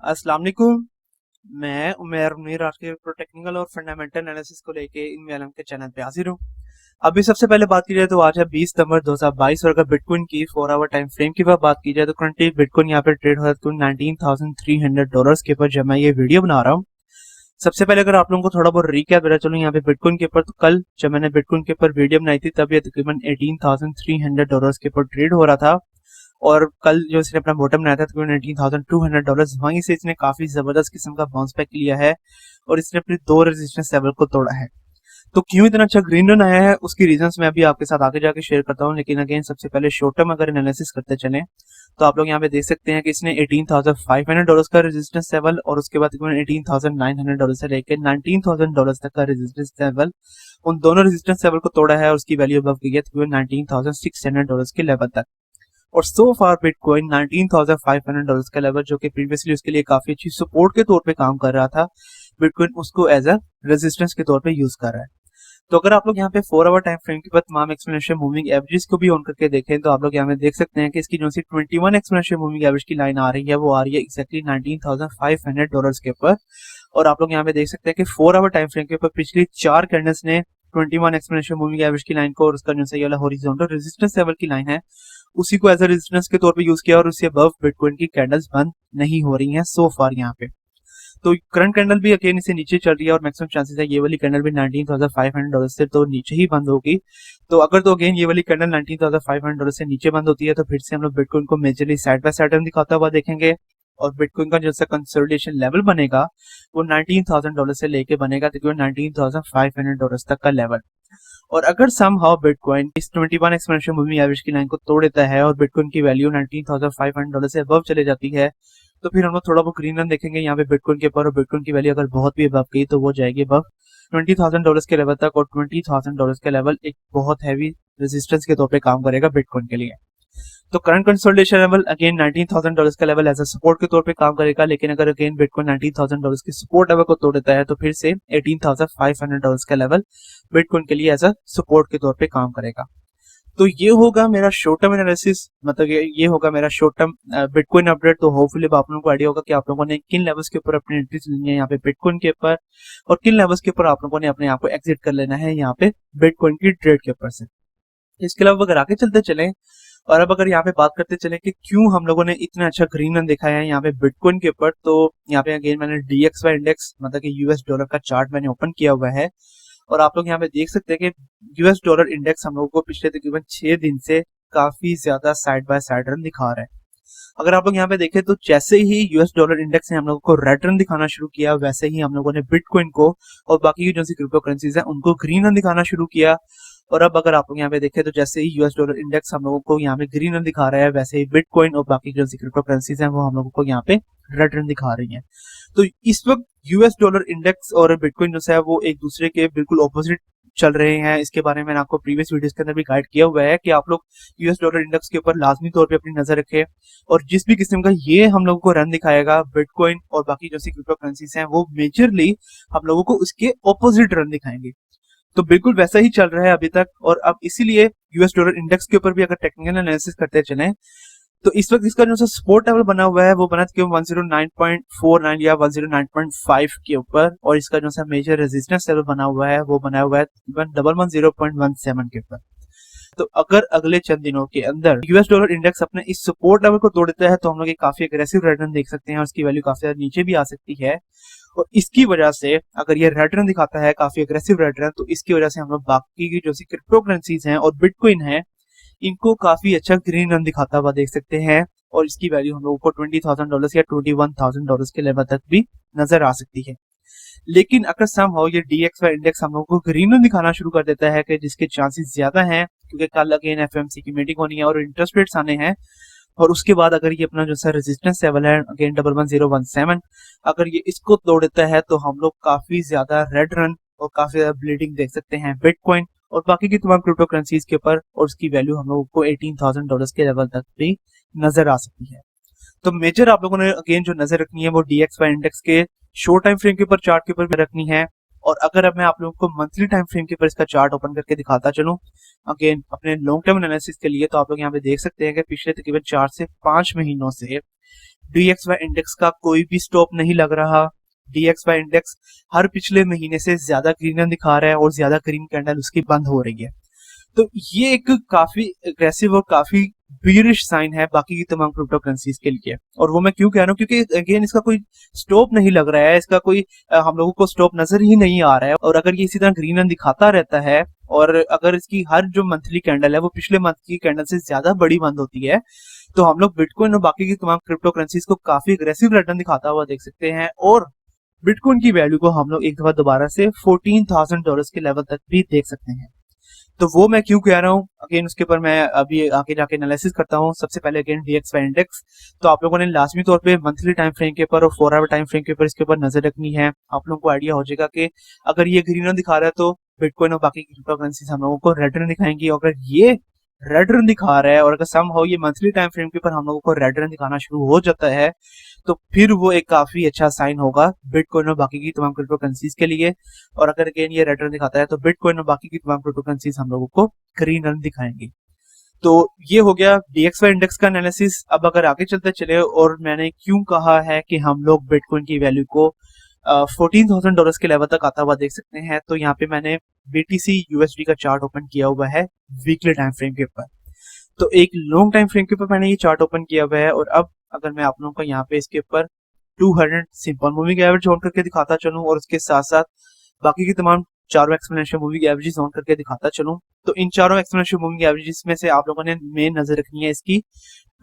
अस्सलाम वालेकुम। मैं उमर मुनीर आज के टेक्निकल और फंडामेंटल एनालिसिस को लेके इन आलम के चैनल पे हाजिर हूँ। अभी सबसे पहले बात की जाए तो आज है 20 नवंबर 2022 और अगर बिटकॉइन की 4 आवर टाइम फ्रेम की बात की जाए तो करंटली बिटकॉइन यहाँ पे ट्रेड हो रहा है $19,300 के ऊपर जब मैं ये वीडियो बना रहा हूँ। सबसे पहले अगर आप लोगों को थोड़ा बहुत रिकैप देना चलूँ यहाँ पे बिटकॉइन के ऊपर, तो कल जब मैंने बिटकॉइन के ऊपर वीडियो बनाई थी तब ये तकरीबन $18,300 के ऊपर ट्रेड हो रहा था। और कल जो इसने अपना बॉटम बनाया था तकरीबन $19,200, वहीं से इसने काफी जबरदस्त किस्म का बाउंस बैक लिया है और इसने अपने दो रेजिस्टेंस लेवल को तोड़ा है। तो क्यों इतना अच्छा ग्रीन रन आया है उसकी रीजंस मैं अभी आपके साथ आगे जाके शेयर करता हूँ, लेकिन अगेन सबसे पहले शॉर्ट टर्म अगर एनालिसिस करते चले तो आप लोग यहाँ पे देख सकते हैं कि इसने $18,500 का रेजिस्टेंस लेवल और उसके बाद $18,900 से लेकर $19,000 तक का रेजिस्टेंस लेवल, उन दोनों रेजिस्टेंस लेवल को तोड़ा है और उसकी वैल्यू अबव गई है तकरीबन $19,600 के लेवल तक। और सो फार बिटकॉइन $19,500 का लेवल, जो कि प्रीवियसली उसके लिए काफी अच्छी सपोर्ट के तौर पे काम कर रहा था, बिटकॉइन उसको एज अ रेजिस्टेंस के तौर पे यूज कर रहा है। तो अगर आप लोग यहाँ पे 4 आवर टाइम फ्रेम के बाद तमाम एक्सप्लेनेशन मूविंग एवरेज को भी ऑन करके देखें तो आप लोग यहाँ पे देख सकते हैं कि इसकी जो सी 21 एक्सप्लेनेशन मूविंग एवरेज की लाइन आ रही है वो आ रही है एक्जैक्टली $19,500 के ऊपर। और आप लोग यहाँ पे देख सकते हैं कि 4 आवर टाइम फ्रेम के ऊपर पिछली 4 कैंडल्स ने 21 एक्सप्लेनेशन मूविंग एवरेज की लाइन को और उसका जो सा ये वाला हॉरिजॉन्टल रेजिस्टेंस लेवल की लाइन है उसी को एज अ रेजिस्टेंस के तौर पे यूज किया और उससे अबव बिटकॉइन की कैंडल्स बंद नहीं हो रही हैं सो फार यहाँ पे। तो करंट कैंडल भी अगेन इसे नीचे चल रही है और मैक्सिमम चांसेस है ये वाली कैंडल भी $19,500 से तो नीचे ही बंद होगी। तो अगर तो अगेन ये वाली कैंडल $19,500 से नीचे बंद होती है तो फिर से हम लोग बिटकॉइन को मेजरली साइड बाय साइड दिखाता हुआ देखेंगे और बिटकॉइन का जो सा कंसोलिडेशन लेवल बनेगा वो $19,000 से लेके बनेगा तकरीबन $19,500 तक का लेवल। और अगर समहाउ बिटकॉइन इस 21 एक्सपोनेंशियल मूविंग एवरेज की लाइन को तोड़ देता है और बिटकॉइन की वैल्यू $19,500 से अबव चले जाती है तो फिर हम लोग थोड़ा बहुत ग्रीन रन देखेंगे यहाँ पे बिटकॉइन के ऊपर। और बिटकॉइन की वैल्यू अगर बहुत भी अबव गई तो वो जाएगी अबव $20,000 के लेवल तक और $20,000 का लेवल एक बहुत हैवी रेजिस्टेंस के तौर पे काम करेगा बिटकॉइन के लिए। तो करंट कंसोलिडेशन लेवल अगेन $19,000 का लेवल एज अ सपोर्ट के तौर पे काम करेगा, लेकिन अगर अगेन बिटकॉइन $19,000 की सपोर्ट लेवल को तोड़ देता है तो फिर से $18,500 का लेवल बिटकॉइन के लिए एज अ सपोर्ट के तौर पे काम करेगा। तो ये होगा मेरा शॉर्ट टर्म एनालिसिस, मतलब ये होगा मेरा शॉर्ट टर्म बिटकॉइन अपडेट। तो होपफुली आप लोगों को आइडिया होगा कि आप लोगों ने किन लेवल्स के ऊपर अपनी एंट्रीज लेनी है यहाँ पे बिटकॉइन के ऊपर और किन लेवल्स के ऊपर आप लोगों ने अपने आप को एग्जिट कर लेना है यहाँ पे बिटकॉइन की ट्रेड के ऊपर से। इसके अलावा अगर आगे चलते चले और अब अगर यहाँ पे बात करते चले कि क्यों हम लोगों ने इतना अच्छा ग्रीन रन दिखाया है यहाँ पे बिटकॉइन के ऊपर, तो यहाँ पे अगेन मैंने DXY इंडेक्स मतलब कि यूएस डॉलर का चार्ट मैंने ओपन किया हुआ है और आप लोग यहाँ पे देख सकते हैं कि यूएस डॉलर इंडेक्स हम लोगों को पिछले तकरीबन 6 दिन से काफी ज्यादा साइड बाय साइड रन दिखा रहा है। अगर आप लोग यहाँ पे देखें तो जैसे ही यूएस डॉलर इंडेक्स ने हम लोगों को रेड रन दिखाना शुरू किया वैसे ही हम लोगों ने बिटकॉइन को और बाकी की जो सी क्रिप्टो करेंसीज है उनको ग्रीन रन दिखाना शुरू किया। और अब अगर आप लोग यहाँ पे देखें तो जैसे ही यूएस डॉलर इंडेक्स हम लोगों को यहाँ पे ग्रीन रन दिखा रहा है वैसे ही बिटकॉइन और बाकी जो सी क्रिप्टो करेंसीज है वो हम लोगों को यहाँ पे रेड रन दिखा रही है। तो इस वक्त यूएस डॉलर इंडेक्स और बिटकॉइन जो है वो एक दूसरे के बिल्कुल ऑपोजिट चल रहे हैं। इसके बारे में मैंने आपको प्रीवियस वीडियोस के अंदर भी गाइड किया हुआ है कि आप लोग यूएस डॉलर इंडेक्स के ऊपर लाजमी तौर पे अपनी नजर रखें और जिस भी किस्म का ये हम लोगों को रन दिखाएगा बिटकॉइन और बाकी जो सी क्रिप्टो करेंसीज हैं वो मेजरली हम लोगों को उसके ऑपोजिट रन दिखाएंगे। तो बिल्कुल वैसा ही चल रहा है अभी तक। और अब इसीलिए यूएस डॉलर इंडेक्स के ऊपर भी अगर टेक्निकल एनालिसिस करते चले तो इस वक्त इसका जो सपोर्ट लेवल बना हुआ है वो बना क्यों 109.49 या 109.5 के ऊपर और इसका जो सा मेजर रेजिस्टेंस लेवल बना हुआ है वो बना हुआ है 110.17 के ऊपर। तो अगर अगले चंद दिनों के अंदर यूएस डॉलर इंडेक्स अपने इस सपोर्ट लेवल को तोड़ देता है तो हम लोग एक काफी अग्रेसिव रेड रन देख सकते हैं और उसकी वैल्यू काफी ज्यादा नीचे भी आ सकती है। और इसकी वजह से अगर ये रेड रन दिखाता है काफी अग्रेसिव रेड रन तो इसकी वजह से हम लोग बाकी की जो सी क्रिप्टो करेंसीज हैं और बिटकॉइन है इनको काफी अच्छा ग्रीन रन दिखाता हुआ देख सकते हैं और इसकी वैल्यू हम लोगों को $20,000 या $21,000 के लेवल तक भी नजर आ सकती है। लेकिन अगर समहाउ ये DXY इंडेक्स हम लोगों को ग्रीन रन दिखाना शुरू कर देता है कि जिसके चांसेस ज्यादा हैं क्योंकि कल अगेन FMC की मीटिंग होनी है और इंटरेस्ट रेट्स आने हैं और उसके बाद अगर ये अपना जो सा रेजिस्टेंस लेवल है अगेन 11017 अगर ये इसको तोड़ देता है तो हम लोग काफी ज्यादा रेड रन और काफी ज्यादा ब्लीडिंग देख सकते हैं बिटकॉइन और बाकी की तमाम क्रिप्टो करेंसीज के ऊपर और उसकी वैल्यू हम लोगों को $18,000 के लेवल तक भी नजर आ सकती है। तो मेजर आप लोगों ने अगेन जो नजर रखनी है वो DXY इंडेक्स के शॉर्ट टाइम फ्रेम के ऊपर चार्ट के ऊपर भी रखनी है। और अगर अब मैं आप लोगों को मंथली टाइम फ्रेम के ऊपर इसका चार्ट ओपन करके दिखाता चलूं अगेन अपने लॉन्ग टर्म एनालिसिस के लिए तो आप लोग यहाँ पे देख सकते हैं कि पिछले तकरीबन 4 से 5 महीनों से DXY इंडेक्स का कोई भी स्टॉप नहीं लग रहा। DXY इंडेक्स हर पिछले महीने से ज्यादा ग्रीनर दिखा रहा है और ज्यादा ग्रीन कैंडल उसकी बंद हो रही है। तो ये एक काफी एग्रेसिव और काफी बीरिश साइन है बाकी की तमाम क्रिप्टो करेंसीज के लिए। और वो मैं क्यों कह रहा हूँ, क्योंकि अगेन इसका कोई स्टॉप नहीं लग रहा है, इसका कोई हम लोगों को स्टॉप नजर ही नहीं आ रहा है। और अगर ये इसी तरह ग्रीन दिखाता रहता है और अगर इसकी हर जो मंथली कैंडल है वो पिछले मंथ की कैंडल से ज्यादा बड़ी बंद होती है, तो हम लोग बिटकॉइन और बाकी की तमाम क्रिप्टो करेंसीज को काफी अग्रेसिव रिटर्न दिखाता हुआ देख सकते हैं। और बिटकॉइन की वैल्यू को हम लोग एक दफा दोबारा से $14,000 के लेवल तक भी देख सकते हैं। तो वो मैं क्यों कह रहा हूँ, अगेन उसके ऊपर मैं अभी आगे जाके एनालिसिस करता हूँ। सबसे पहले अगेन DXY इंडेक्स, तो आप लोगों ने लाजमी तौर पे मंथली टाइम फ्रेम के ऊपर और 4 आवर टाइम फ्रेम के ऊपर इसके ऊपर नजर रखनी है। आप लोगों को आइडिया हो जाएगा कि अगर ये ग्रीन दिखा रहा है तो बिटकॉइन और बाकी क्रिप्टो करेंसीज हम लोगों को रेड रन दिखाएंगी। और अगर ये रेड रन दिखा रहा है और अगर समहाउ ये मंथली टाइम फ्रेम के ऊपर हम लोगों को रेड रन दिखाना शुरू हो जाता है, तो फिर वो एक काफी अच्छा साइन होगा बिटकॉइन और बाकी की तमाम क्रिप्टो करेंसीज के लिए। और अगर अगेन ये रेड रन दिखाता है तो बिटकॉइन और बाकी की तमाम क्रिप्टो करेंसीज हम लोगों को ग्रीन रन दिखाएंगी। तो ये हो गया DXY इंडेक्स का एनालिसिस। अब अगर आगे चलते चले, और मैंने क्यों कहा है कि हम लोग बिटकॉइन की वैल्यू को $14,000 के लेवल तक आता हुआ देख सकते हैं, तो यहाँ पे मैंने BTC USD का चार्ट ओपन किया हुआ है वीकली टाइम फ्रेम के ऊपर। तो एक लॉन्ग टाइम फ्रेम के ऊपर मैंने ये चार्ट ओपन किया हुआ है। और अब अगर मैं आप लोगों को यहाँ पे इसके ऊपर 200 सिंपल मूविंग एवरेज ऑन करके दिखाता चलूं और उसके साथ साथ बाकी की तमाम चारों एक्सपोनेंशियल मूविंग एवरेजेस ऑन करके दिखाता चलूं, तो इन चारों एक्सपोनेंशियल मूविंग एवरेजेस में से आप लोगों ने मेन नजर रखनी है इसकी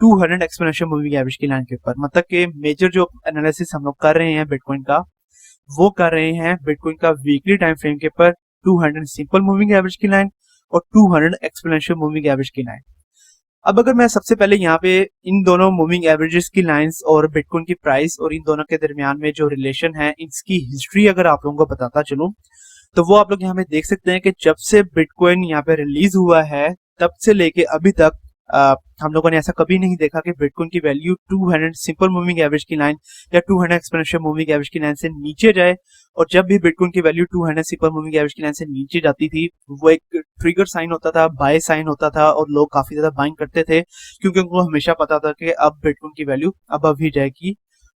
200 एक्सपोनेंशियल मूविंग एवरेज की लाइन के ऊपर। मतलब कि मेजर जो एनालिसिस हम लोग कर रहे हैं बिटकॉइन का, वो कर रहे हैं बिटकॉइन का वीकली टाइम फ्रेम के ऊपर 200 सिंपल मूविंग एवरेज की लाइन और 200 एक्सपोनेंशियल मूविंग एवरेज की लाइन। अब अगर मैं सबसे पहले यहाँ पे इन दोनों मूविंग एवरेजेस की लाइंस और बिटकॉइन की प्राइस और इन दोनों के दरमियान में जो रिलेशन है, इसकी हिस्ट्री अगर आप लोगों को बताता चलूं, तो वो आप लोग यहाँ पे देख सकते हैं कि जब से बिटकॉइन यहाँ पे रिलीज हुआ है तब से लेके अभी तक हम लोगों ने ऐसा कभी नहीं देखा कि बिटकॉइन की वैल्यू 200 सिंपल मूविंग एवरेज की लाइन या 200 एक्सपोनेंशियल मूविंग एवरेज की लाइन से नीचे जाए। और जब भी बिटकॉइन की वैल्यू 200 सिंपल मूविंग एवरेज की लाइन से नीचे जाती थी, वो एक ट्रिगर साइन होता था, बाय साइन होता था और लोग काफी ज्यादा बाइंग करते थे, क्योंकि उनको हमेशा पता था कि अब बिटकॉइन की वैल्यू अब ही जाएगी।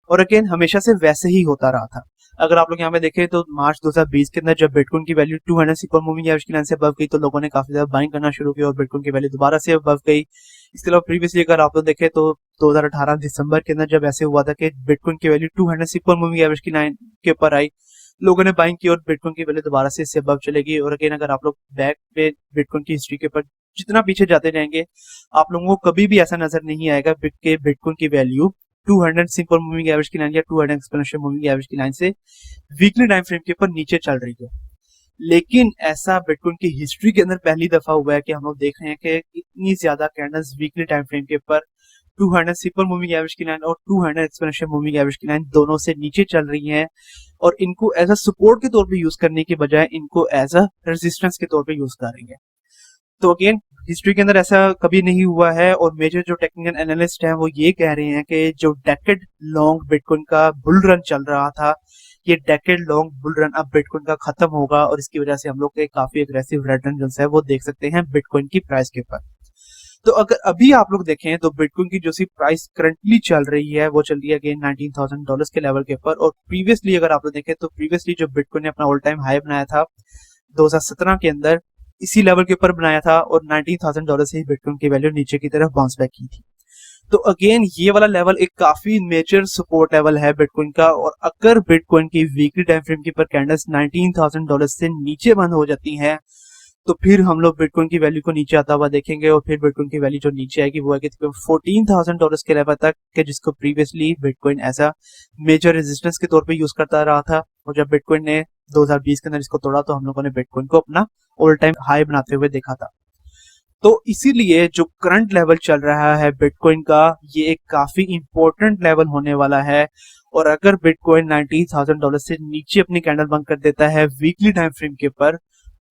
और अगेन हमेशा से वैसे ही होता रहा था। अगर आप लोग यहाँ पे देखें तो मार्च 2020 के अंदर जब बिटकॉइन की वैल्यू 200 सिंपल मूविंग एवरेज की लाइन से अबव गई, तो लोगों ने काफी ज्यादा बाइंग करना शुरू किया और बिटकॉइन की वैल्यू दोबारा से अबव गई। इसके अलावा प्रीवियसली अगर आप लोग देखें तो 2018 दिसंबर के अंदर जब ऐसे हुआ था कि बिटकॉइन की वैल्यू 200 सिंपल मूविंग एवरेज की लाइन के ऊपर आई, लोगों ने बाइंग की और बिटकॉइन की वैल्यू दोबारा से इससे अबव चलेगी। और अगेन अगर आप लोग बैक पे बिटकॉइन की हिस्ट्री के ऊपर जितना पीछे जाते जाएंगे, आप लोगों को कभी भी ऐसा नजर नहीं आएगा कि बिटकॉइन की वैल्यू 200 सिंपल मूविंग एवरेज की लाइन या 200 एक्सपोनेंशियल मूविंग एवरेज की लाइन से वीकली टाइम फ्रेम के ऊपर नीचे चल रही है। लेकिन ऐसा बिटकॉइन की हिस्ट्री के अंदर पहली दफा हुआ है कि हम लोग देख रहे हैं कि इतनी ज्यादा कैंडल्स वीकली टाइम फ्रेम के ऊपर 200 सिंपल मूविंग एवरेज की लाइन और 200 एक्सपोनेंशियल मूविंग एवरेज की लाइन दोनों से नीचे चल रही हैं। और इनको एज अ सपोर्ट के तौर पे यूज करने की बजाय इनको एज अ रेजिस्टेंस के तौर पे यूज कर रही है। तो अगेन हिस्ट्री के अंदर ऐसा कभी नहीं हुआ है। और मेजर जो टेक्निकल एनालिस्ट हैं वो ये कह रहे हैं कि जो डेकेड लॉन्ग बिटकॉइन का बुल रन चल रहा था, ये डेकेड लॉन्ग बुल रन अब बिटकॉइन का खत्म होगा और इसकी वजह से हम लोग काफी एग्रेसिव रिटर्न जो है वो देख सकते हैं बिटकॉइन की प्राइस के ऊपर। तो अगर अभी आप लोग देखें तो बिटकॉइन की जो सी प्राइस करंटली चल रही है वो चल रही है अगेन $19,000 के लेवल के ऊपर। और प्रीवियसली अगर आप लोग देखें तो प्रीवियसली जो बिटकॉइन ने अपना ऑल टाइम हाई बनाया था 2017 के अंदर, इसी लेवल के ऊपर बनाया था और $19,000 से ही बिटकॉइन की वैल्यू नीचे की तरफ बाउंस बैक की थी। तो अगेन ये वाला लेवल एक काफी मेजर सपोर्ट लेवल है बिटकॉइन का। और अगर बिटकॉइन की वीकली टाइम फ्रेम के ऊपर कैंडल्स $19,000 से नीचे बंद हो जाती हैं, तो फिर हम लोग बिटकॉइन की वैल्यू को नीचे आता हुआ देखेंगे। और फिर बिटकॉइन की वैल्यू जो नीचे आएगी वो आएगी $14,000 के लेवल तक, के जिसको previously bitcoin as a major resistance के तौर पे यूज करता रहा था। और जब बिटकॉइन ने 2020 के अंदर इसको तोड़ा तो हम लोगों ने बिटकॉइन को अपना ऑल टाइम हाई बनाते हुए देखा था। तो इसीलिए जो करंट लेवल चल रहा है बिटकॉइन का, ये एक काफी इंपॉर्टेंट लेवल होने वाला है। और अगर बिटकॉइन $19,000 से नीचे अपनी कैंडल बंद कर देता है वीकली टाइम फ्रेम के ऊपर,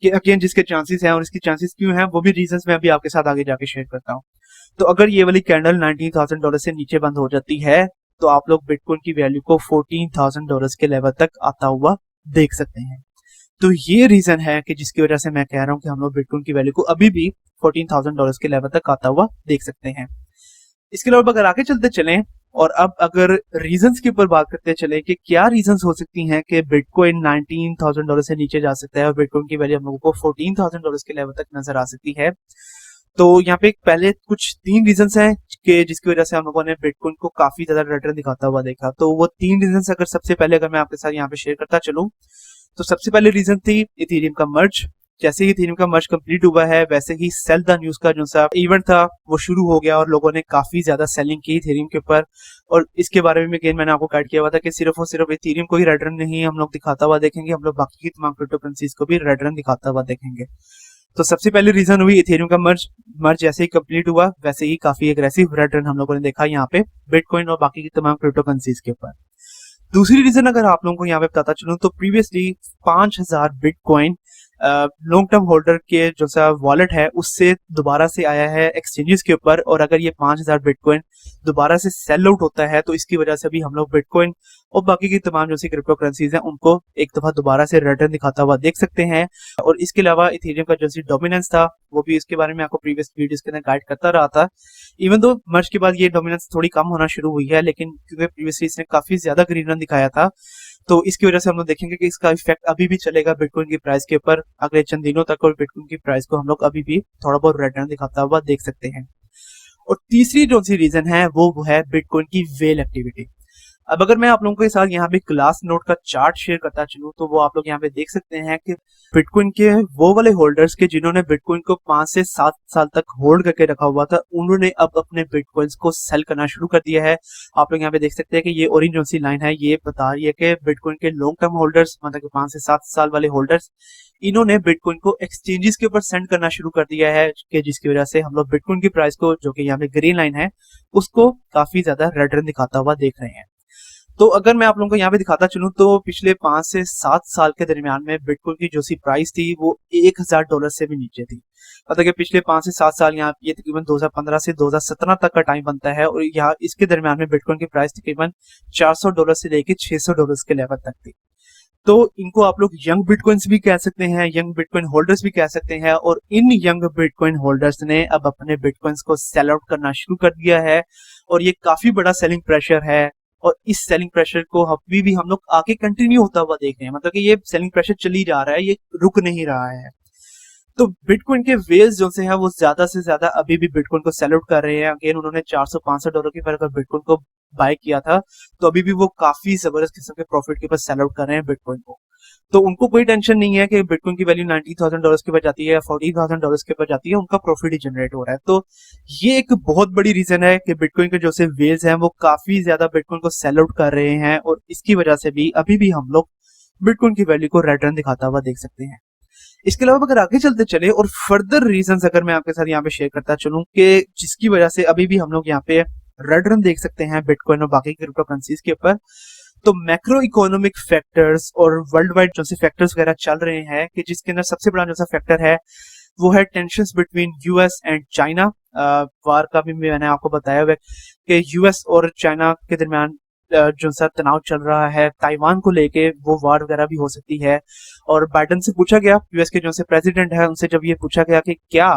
कि अगेन जिसके चांसेस हैं और इसकी चांसेस क्यों हैं वो भी रीजंस मैं अभी आपके साथ आगे जाके शेयर करता हूं। तो अगर ये वाली कैंडल $19,000 से नीचे बंद हो जाती है, तो आप लोग बिटकॉइन की वैल्यू को $14,000 के लेवल तक आता हुआ देख सकते हैं। तो ये रीजन है कि जिसकी वजह से मैं कह रहा हूं कि हम लोग बिटकॉइन की वैल्यू को अभी भी $14,000 के लेवल तक आता हुआ देख सकते हैं। इसके अलावा अगर आगे चलते चलें और अब अगर रीजंस के ऊपर बात करते चले कि क्या रीजंस हो सकती हैं कि बिटकॉइन $19,000 से नीचे जा सकता है और बिटकॉइन की वैल्यू हम लोगों को $14,000 के लेवल तक नजर आ सकती है। तो यहाँ पे पहले कुछ 3 रीजंस हैं कि जिसकी वजह से हम लोगों ने बिटकॉइन को काफी ज्यादा रिटर्न दिखाता हुआ देखा। तो वो 3 रीजंस अगर सबसे पहले अगर मैं आपके साथ यहाँ पे शेयर करता चलूं, तो सबसे पहले रीजन थी इथेरियम का मर्ज। जैसे ही इथेरियम का मर्ज कंप्लीट हुआ है, वैसे ही सेल द न्यूज का जो सा इवेंट था वो शुरू हो गया और लोगों ने काफी ज्यादा सेलिंग की इथेरियम के ऊपर। और इसके बारे में अगेन मैंने आपको गाइड किया हुआ था कि सिर्फ और सिर्फ इथेरियम को ही रिटर्न नहीं हम लोग दिखाता हुआ देखेंगे, हम लोग बाकी की तमाम क्रिप्टो करेंसीज को भी रिटर्न दिखाता हुआ देखेंगे। तो सबसे पहली रीजन हुई इथेरियम का मर्ज। मर्ज जैसे ही कंप्लीट हुआ वैसे ही काफी एग्रेसिव रिटर्न हम लोगों ने देखा यहाँ पे बिटकॉइन और बाकी की तमाम क्रिप्टो करेंसीज के ऊपर। दूसरी रीजन अगर आप लोगों को यहाँ पे बताता चलूं, तो previously 5,000 bitcoin long term holder के जो सा वॉलेट है उससे दोबारा से आया है एक्सचेंजेस के ऊपर। और अगर ये 5,000 बिटकॉइन दोबारा से सेल आउट होता है तो इसकी वजह से भी हम लोग बिटकॉइन और बाकी की तमाम जो सी क्रिप्टो करेंसीज हैं उनको एक दफा दोबारा से रिटर्न दिखाता हुआ देख सकते हैं। और इसके अलावा इथेरियम का जो सी डोमिनेंस था वो भी इसके बारे में आपको प्रीवियस वीडियोस के अंदर गाइड करता रहा था। इवन दो मर्ज के बाद ये डोमिनेंस थोड़ी कम होना शुरू हुई है, लेकिन क्योंकि प्रीवियसली इसने काफी ज्यादा ग्रीन रन दिखाया था तो इसकी वजह से हम लोग देखेंगे कि इसका इफेक्ट अभी भी चलेगा बिटकॉइन की प्राइस के ऊपर अगले चंद दिनों तक, और बिटकॉइन की प्राइस को हम लोग अभी भी थोड़ा बहुत रिटर्न दिखाता हुआ देख सकते हैं। और तीसरी जो सी रीजन है वो है बिटकॉइन की वेल एक्टिविटी। अब अगर मैं आप लोगों के साथ यहाँ पे क्लास नोट का चार्ट शेयर करता चलूं, तो वो आप लोग यहाँ पे देख सकते हैं कि बिटकॉइन के वो वाले होल्डर्स के जिन्होंने बिटकॉइन को 5 से 7 साल तक होल्ड करके रखा हुआ था, उन्होंने अब अपने बिटकॉइंस को सेल करना शुरू कर दिया है। आप लोग यहाँ पे देख सकते हैं कि ये ऑरेंज जो सी लाइन है ये बता रही है कि बिटकॉइन के लॉन्ग टर्म होल्डर्स, मतलब कि 5 से 7 साल वाले होल्डर्स, इन्होंने बिटकॉइन को एक्सचेंजेस के ऊपर सेंड करना शुरू कर दिया है, कि जिसकी वजह से हम लोग बिटकॉइन की प्राइस को, जो कि यहाँ पे ग्रीन लाइन है, उसको काफी ज्यादा रिटर्न दिखाता हुआ देख रहे हैं। तो अगर मैं आप लोगों को यहाँ पे दिखाता चलूं, तो पिछले 5 से 7 साल के दरमियान में बिटकॉइन की जो सी प्राइस थी वो $1,000 से भी नीचे थी। मतलब कि पिछले 5 से 7 साल, यहाँ ये तकरीबन 2015 से 2017 तक का टाइम बनता है, और यहाँ इसके दरमियान में बिटकॉइन की प्राइस तकरीबन $400 से लेके $600 के लेवल तक थी। तो इनको आप लोग यंग बिटकॉइंस भी कह सकते हैं, यंग बिटकॉइन होल्डर्स भी कह सकते हैं। और इन यंग बिटकॉइन होल्डर्स ने अब अपने बिटकॉइंस को सेल आउट करना शुरू कर दिया है, और ये काफी बड़ा सेलिंग प्रेशर है। और इस सेलिंग प्रेशर को अभी भी हम लोग आगे कंटिन्यू होता हुआ देख रहे हैं, मतलब कि ये सेलिंग प्रेशर चली जा रहा है, ये रुक नहीं रहा है। तो बिटकॉइन के वेल्स जो से है वो ज्यादा से ज्यादा अभी भी बिटकॉइन को सेल आउट कर रहे हैं। अगेन उन्होंने $400-500 की पर बिटकॉइन को बाय किया था, तो अभी भी वो काफी जबरदस्त किस्म के प्रॉफिट के ऊपर सेल आउट कर रहे हैं बिटकॉइन को। तो उनको कोई टेंशन नहीं है कि बिटकॉइन की वैल्यू $90,000 के ऊपर जाती है या $40,000 के ऊपर जाती है, उनका प्रॉफिट ही जनरेट हो रहा है। तो ये एक बहुत बड़ी रीजन है कि बिटकॉइन के जो से वेल्स हैं वो काफी ज्यादा बिटकॉइन को सेल आउट कर रहे हैं, और इसकी वजह से भी अभी भी हम लोग बिटकॉइन की वैल्यू को रिटर्न दिखाता हुआ देख सकते हैं। इसके अलावा अगर आगे चलते चले और फर्दर रीजंस अगर मैं आपके साथ यहाँ पे शेयर करता चलूं कि जिसकी वजह से अभी भी हम लोग यहाँ पे रिटर्न देख सकते हैं बिटकॉइन और बाकी क्रिप्टो करेंसीज के ऊपर, तो मैक्रो इकोनॉमिक फैक्टर्स और वर्ल्ड वाइड जो से फैक्टर्स वगैरह चल रहे हैं, कि जिसके अंदर सबसे बड़ा जो सा फैक्टर है वो है tensions between US and China. War का भी मैंने आपको बताया हुआ है कि यूएस और चाइना के दरमियान जो सा तनाव चल रहा है ताइवान को लेके, वो वार वगैरह भी हो सकती है। और बाइडन से पूछा गया, यूएस के जो से प्रेसिडेंट है, उनसे जब ये पूछा गया कि क्या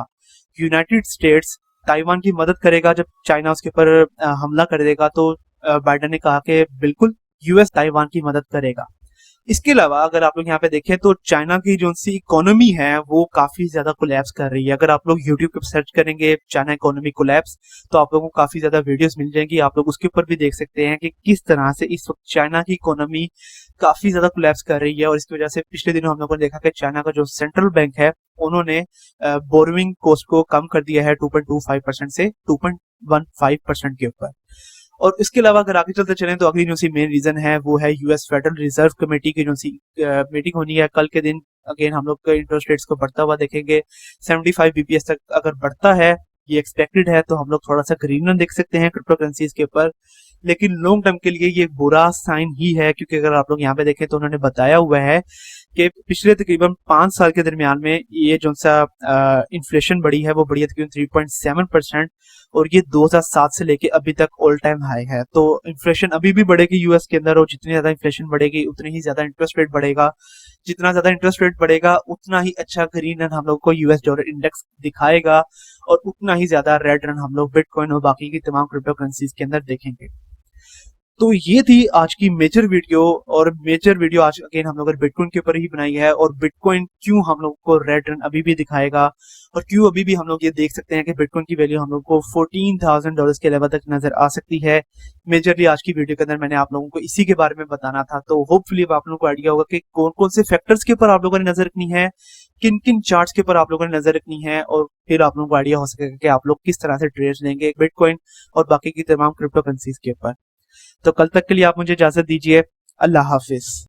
यूनाइटेड स्टेट्स ताइवान की मदद करेगा जब चाइना उसके ऊपर हमला कर देगा, तो बाइडन ने कहा कि बिल्कुल यूएस ताइवान की मदद करेगा। इसके अलावा अगर आप लोग यहाँ पे देखें तो चाइना की जो सी इकोनॉमी है वो काफी ज्यादा कोलैप्स कर रही है। अगर आप लोग यूट्यूब पे सर्च करेंगे चाइना इकोनॉमी कोलैप्स, तो आप लोगों को काफी ज्यादा वीडियोस मिल जाएंगी, आप लोग उसके ऊपर भी देख सकते हैं कि किस तरह से इस वक्त चाइना की इकोनॉमी काफी ज्यादा कोलैप्स कर रही है। और इसकी वजह से पिछले दिनों हम लोगों ने देखा कि चाइना का जो सेंट्रल बैंक है उन्होंने बोरोइंग कॉस्ट को कम कर दिया है 2.25% से 2.15% के ऊपर। और इसके अलावा अगर आगे चलते चलें तो अगली जो सी मेन रीजन है वो है यूएस फेडरल रिजर्व कमेटी की जो सी मीटिंग होनी है कल के दिन। अगेन हम लोग इंटरेस्ट रेट्स को बढ़ता हुआ देखेंगे, 75 बीपीएस तक अगर बढ़ता है, ये एक्सपेक्टेड है, तो हम लोग थोड़ा सा ग्रीन रन देख सकते हैं क्रिप्टो करेंसीज के ऊपर। लेकिन लॉन्ग टर्म के लिए ये बुरा साइन ही है, क्योंकि अगर आप लोग यहाँ पे देखें तो उन्होंने बताया हुआ है कि पिछले तकरीबन 5 साल के दरमियान में ये जो सा इन्फ्लेशन बढ़ी है वो बढ़ी है तकरीबन 3.7%, और ये 2007 से लेके अभी तक ऑल टाइम हाई है। तो इन्फ्लेशन अभी भी बढ़ेगी यूएस के अंदर, और जितनी ज्यादा इन्फ्लेशन बढ़ेगी उतनी ही ज्यादा इंटरेस्ट रेट बढ़ेगा। जितना ज्यादा इंटरेस्ट रेट बढ़ेगा उतना ही अच्छा ग्रीन रन हम लोग को यूएस डॉलर इंडेक्स दिखाएगा, और उतना ही ज्यादा रेड रन हम लोग बिटकॉइन और बाकी की तमाम क्रिप्टो करेंसीज के अंदर देखेंगे। तो ये थी आज की मेजर वीडियो, और मेजर वीडियो आज अगेन हम लोग बिटकॉइन के ऊपर ही बनाई है, और बिटकॉइन क्यों हम लोग को रेड रन अभी भी दिखाएगा, और क्यों अभी भी हम लोग ये देख सकते हैं कि बिटकॉइन की वैल्यू हम लोग को $14,000 के लेवल तक नजर आ सकती है। मेजरली आज की वीडियो के अंदर मैंने आप लोगों को इसी के बारे में बताना था। तो होपफुली अब आप लोगों को आइडिया होगा कि कौन कौन से फैक्टर्स के ऊपर आप लोगों ने नजर रखनी है, किन किन चार्ट्स के ऊपर आप लोगों ने नजर रखनी है, और फिर आप लोगों को आइडिया हो सकेगा कि आप लोग किस तरह से ट्रेड लेंगे बिटकॉइन और बाकी की तमाम क्रिप्टो करेंसीज के ऊपर। तो कल तक के लिए आप मुझे इजाजत दीजिए। अल्लाह हाफिज।